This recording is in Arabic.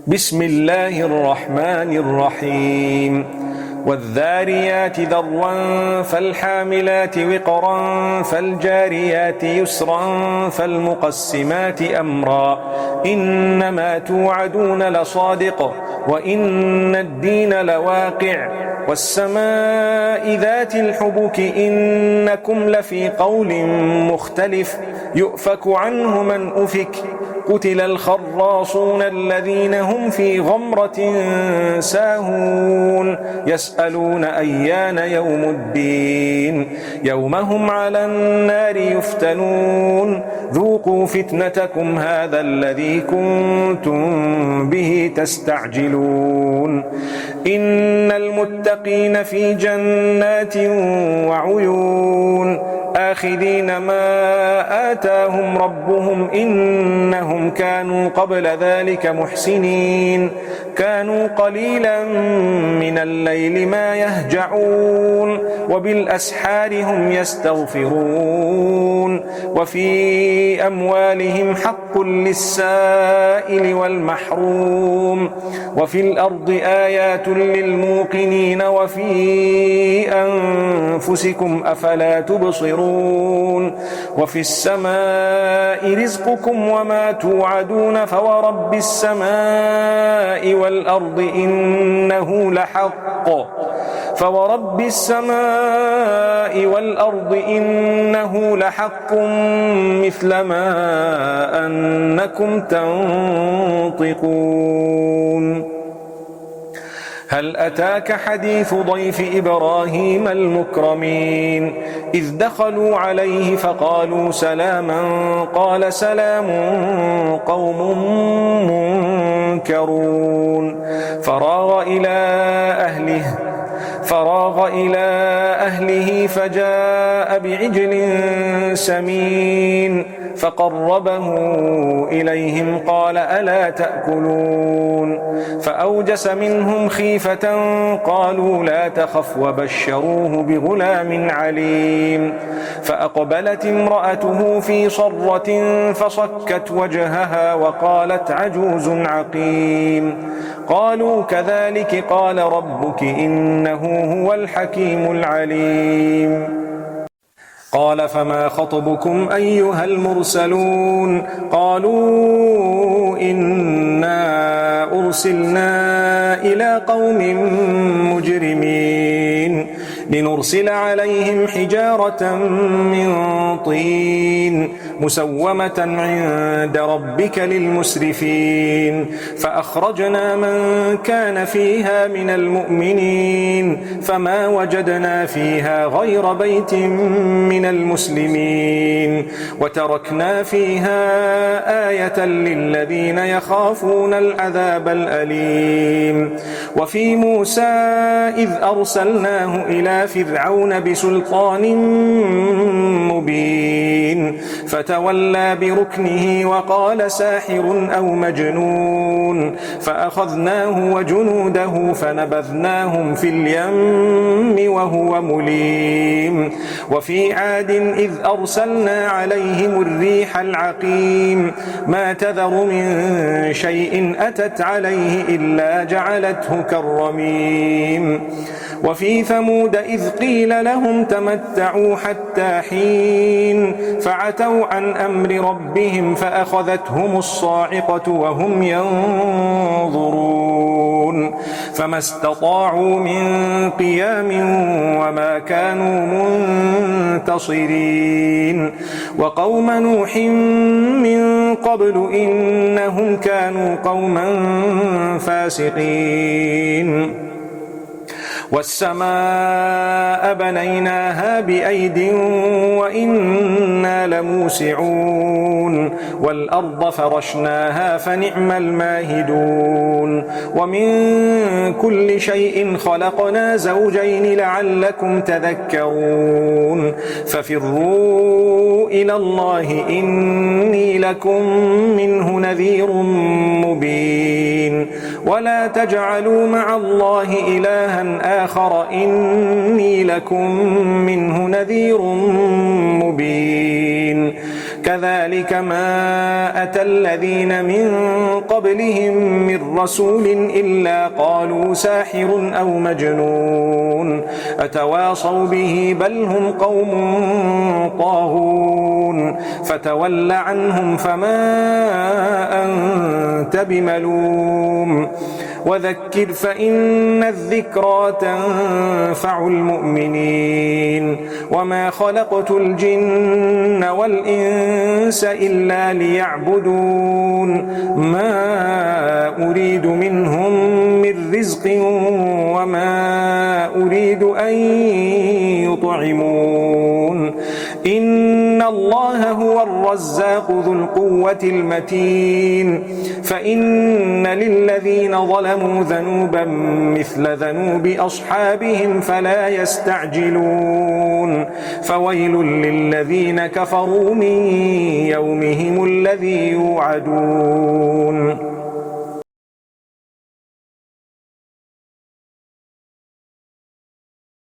بسم الله الرحمن الرحيم والذاريات ذروا فالحاملات وقرا فالجاريات يسرا فالمقسمات أمرا إنما توعدون لصادق وإن الدين لواقع والسماء ذات الحبك إنكم لفي قول مختلف يؤفك عنه من أفك قتل الخراصون الذين هم في غمرة ساهون يسألون أيان يوم الدين يوم هم على النار يفتنون ذوقوا فتنتكم هذا الذي كنتم به تستعجلون إن المتقين في جنات وعيون آخذين ما آتاهم ربهم إنهم كانوا قبل ذلك محسنين كانوا قليلا من الليل ما يهجعون وبالأسحار هم يستغفرون وفي أموالهم حق للسائل والمحروم وفي الأرض آيات للموقنين وفي أنفسكم أفلا تبصرون وفي السماء رزقكم وما توعدون فورب السماء والأرض إنه لحق فورب السماء والأرض إنه لحق مثل ما أنكم تنطقون هل أتاك حديث ضيف إبراهيم المكرمين إذ دخلوا عليه فقالوا سلاما قال سلام قوم منكرون فراغ إلى أهله فجاء بعجل سمين فقربه إليهم قال ألا تأكلون فأوجس منهم خيفة قالوا لا تخف وبشروه بغلام عليم فأقبلت امرأته في صرة فصكت وجهها وقالت عجوز عقيم قالوا كذلك قال ربك إنه هو الحكيم العليم قال فما خطبكم أيها المرسلون قالوا إنا أرسلنا إلى قوم مجرمين لنرسل عليهم حجارة من طين مسومة عند ربك للمسرفين فأخرجنا من كان فيها من المؤمنين فما وجدنا فيها غير بيت من المسلمين وتركنا فيها آية للذين يخافون العذاب الأليم وفي موسى إذ أرسلناه إلى فرعون بسلطان مبين فتولى بركنه وقال ساحر أو مجنون فأخذناه وجنوده فنبذناهم في اليم وهو مليم وفي عاد إذ أرسلنا عليهم الريح العقيم ما تذر من شيء أتت عليه إلا جعلته كالرميم وفي ثمود إذ قيل لهم تمتعوا حتى حين فعتوا عن أمر ربهم فأخذتهم الصاعقة وهم ينظرون فما استطاعوا من قيام وما كانوا منتصرين وقوم نوح من قبل إنهم كانوا قوما فاسقين والسماء بنيناها بأيد وإنا لموسعون والأرض فرشناها فنعم الماهدون ومن كل شيء خلقنا زوجين لعلكم تذكرون ففروا إلى الله إني لكم منه نذير مبين ولا تجعلوا مع الله إلها آخر إني لكم منه نذير مبين كذلك ما أتى الذين من قبلهم من رسول إلا قالوا ساحر أو مجنون أتواصوا به بل هم قوم طاغون فتول عنهم فما أنت بملوم وذكر فإن الذكرى تنفع المؤمنين وما خلقت الجن والإنس إلا ليعبدون ما أريد منهم من رزق وما أريد أن يطعمون إن الله هو الرزاق ذو القوة المتين فإن للذين ظلموا ذنوبا مثل ذنوب أصحابهم فلا يستعجلون فويل للذين كفروا من يومهم الذي يوعدون